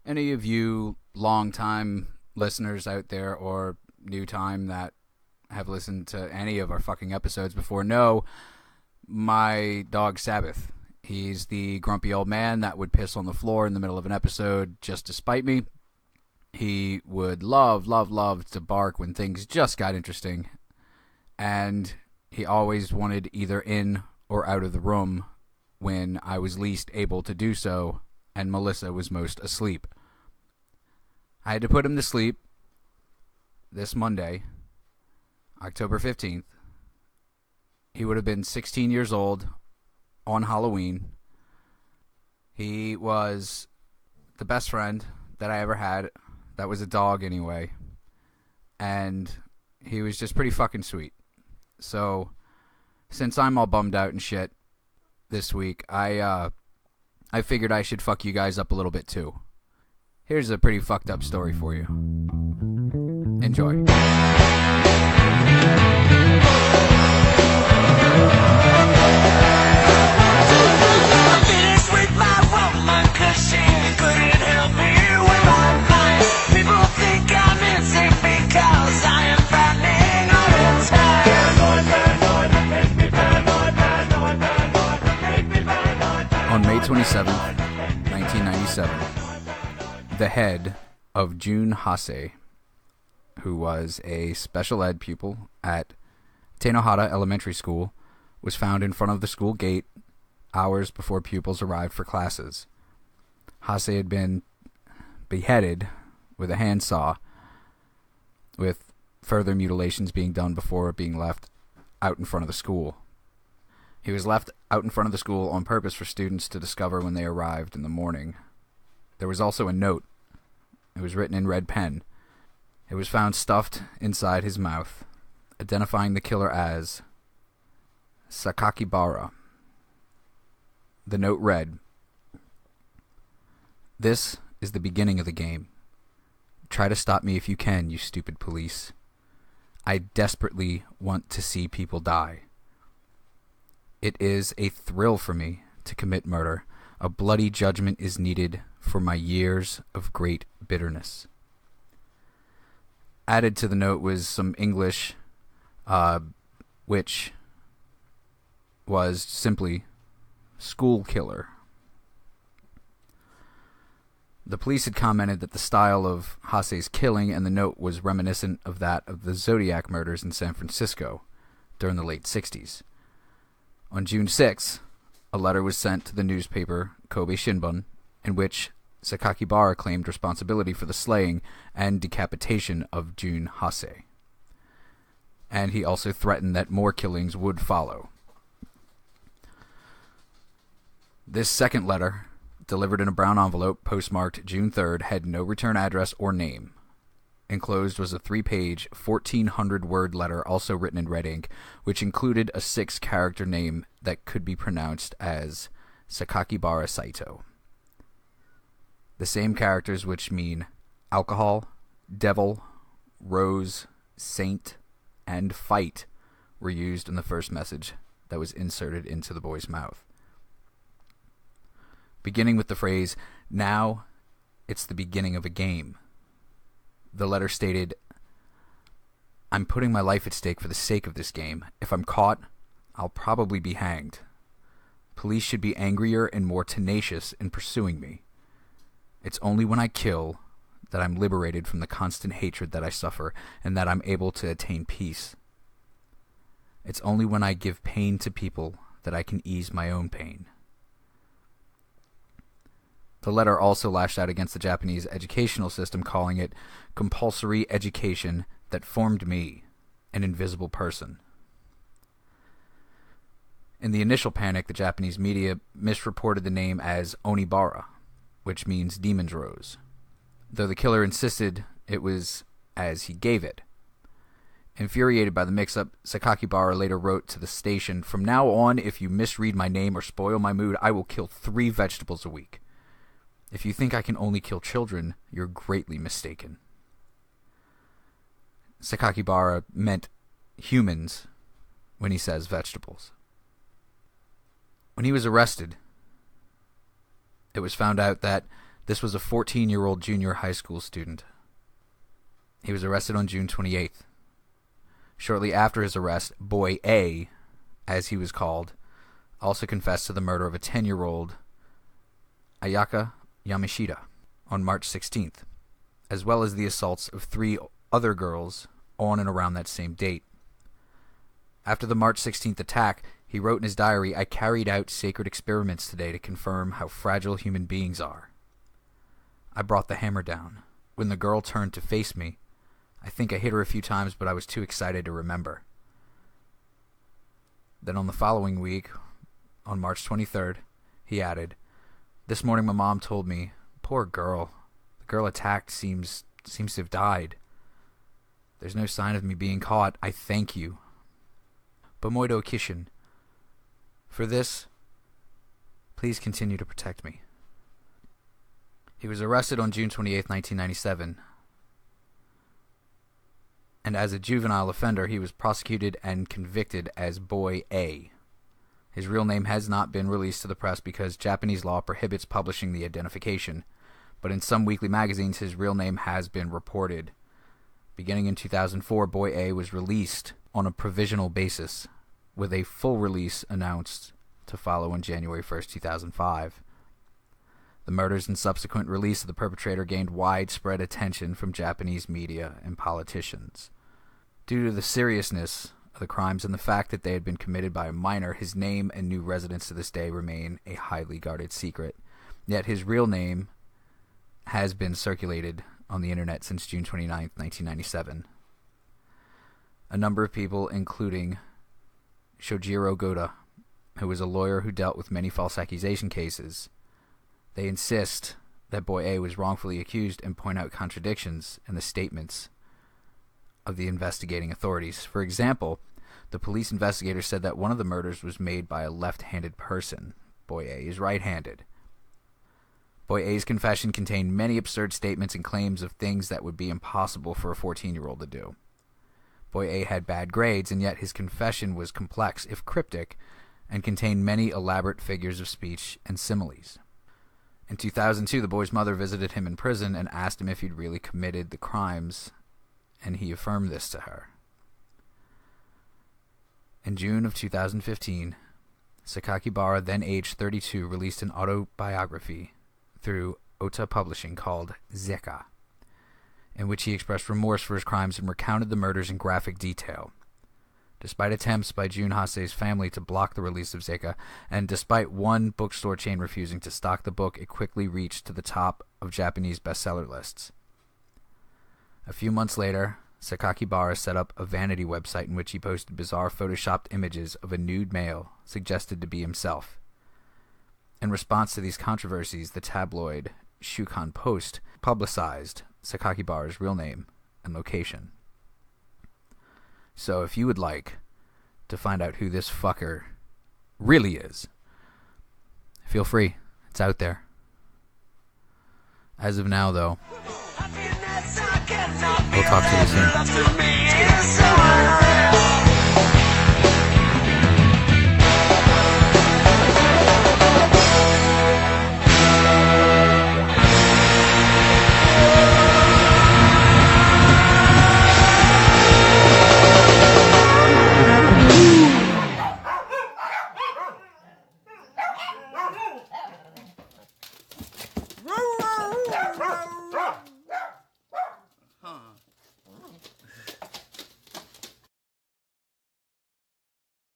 Any of you long-time listeners out there or new time that have listened to any of our fucking episodes before know my dog Sabbath. He's the grumpy old man that would piss on the floor in the middle of an episode just to spite me. He would love to bark when things just got interesting. And he always wanted either in or out of the room when I was least able to do so and Melissa was most asleep. I had to put him to sleep this Monday, October 15th. He would have been 16 years old on Halloween. He was the best friend that I ever had. That was a dog anyway. And he was just pretty fucking sweet. So, since I'm all bummed out and shit this week, I figured I should fuck you guys up a little bit too. Here's a pretty fucked up story for you. Enjoy. On May 27th, 1997, the head of June Hase, who was a special ed pupil at Tenohata Elementary School, was found in front of the school gate hours before pupils arrived for classes. Hase had been beheaded with a handsaw, with further mutilations being done before being left out in front of the school. He was left out in front of the school on purpose for students to discover when they arrived in the morning. There was also a note. It was written in red pen. It was found stuffed inside his mouth, identifying the killer as Sakakibara. The note read, "This is the beginning of the game. Try to stop me if you can, you stupid police. I desperately want to see people die. It is a thrill for me to commit murder. A bloody judgment is needed for my years of great bitterness." Added to the note was some English, which was simply "school killer." The police had commented that the style of Hase's killing and the note was reminiscent of that of the Zodiac murders in San Francisco during the late 60s. On June 6th, a letter was sent to the newspaper Kobe Shinbun, in which Sakakibara claimed responsibility for the slaying and decapitation of June Hase. And he also threatened that more killings would follow. This second letter, delivered in a brown envelope postmarked June 3rd, had no return address or name. Enclosed was a 3-page, 1,400-word letter also written in red ink, which included a 6-character name that could be pronounced as Sakakibara Saito. The same characters which mean alcohol, devil, rose, saint, and fight were used in the first message that was inserted into the boy's mouth. Beginning with the phrase, "Now it's the beginning of a game," the letter stated, "I'm putting my life at stake for the sake of this game. If I'm caught, I'll probably be hanged. Police should be angrier and more tenacious in pursuing me. It's only when I kill that I'm liberated from the constant hatred that I suffer and that I'm able to attain peace. It's only when I give pain to people that I can ease my own pain." The letter also lashed out against the Japanese educational system, calling it compulsory education that formed me, an invisible person. In the initial panic, the Japanese media misreported the name as Onibara, which means demon's rose, though the killer insisted it was as he gave it. Infuriated by the mix-up, Sakakibara later wrote to the station, "From now on, if you misread my name or spoil my mood, I will kill 3 vegetables a week. If you think I can only kill children, you're greatly mistaken." Sakakibara meant humans when he says vegetables. When he was arrested, it was found out that This was a 14-year-old junior high school student. He was arrested on June 28th. Shortly after his arrest, Boy A, as he was called, also confessed to the murder of a 10-year-old Ayaka Yamashita on March 16th, as well as the assaults of 3 other girls on and around that same date. After the March 16th attack, he wrote in his diary, "I carried out sacred experiments today to confirm how fragile human beings are. I brought the hammer down. When the girl turned to face me, I think I hit her a few times, but I was too excited to remember." Then on the following week, on March 23rd, he added, "This morning my mom told me, poor girl, the girl attacked seems to have died. There's no sign of me being caught. I thank you. Bomoido Kishin. For this, please continue to protect me." He was arrested on June 28, 1997. And as a juvenile offender, he was prosecuted and convicted as Boy A. His real name has not been released to the press because Japanese law prohibits publishing the identification, but in some weekly magazines his real name has been reported. Beginning in 2004, Boy A was released on a provisional basis, with a full release announced to follow on January 1st, 2005. The murders and subsequent release of the perpetrator gained widespread attention from Japanese media and politicians. Due to the seriousness of the crimes and the fact that they had been committed by a minor, his name and new residence to this day remain a highly guarded secret. Yet his real name has been circulated on the internet since June 29, 1997. A number of people, including Shojiro Goda, who was a lawyer who dealt with many false accusation cases, they insist that Boy A was wrongfully accused and point out contradictions in the statements of the investigating authorities. For example, the police investigator said that one of the murders was made by a left-handed person. Boy A is right-handed. Boy A's confession contained many absurd statements and claims of things that would be impossible for a 14-year-old to do. Boy A had bad grades, and yet his confession was complex, if cryptic, and contained many elaborate figures of speech and similes. In 2002, the boy's mother visited him in prison and asked him if he'd really committed the crimes, and he affirmed this to her. In June of 2015, Sakakibara, then aged 32, released an autobiography through Ota Publishing called Zeka, in which he expressed remorse for his crimes and recounted the murders in graphic detail. Despite attempts by Jun Hase's family to block the release of Zeka, and despite one bookstore chain refusing to stock the book, it quickly reached to the top of Japanese bestseller lists. A few months later, Sakakibara set up a vanity website in which he posted bizarre photoshopped images of a nude male suggested to be himself. In response to these controversies, the tabloid Shukan Post publicized Sakakibara's real name and location. So if you would like to find out who this fucker really is, feel free. It's out there. As of now, though, we'll talk to you soon.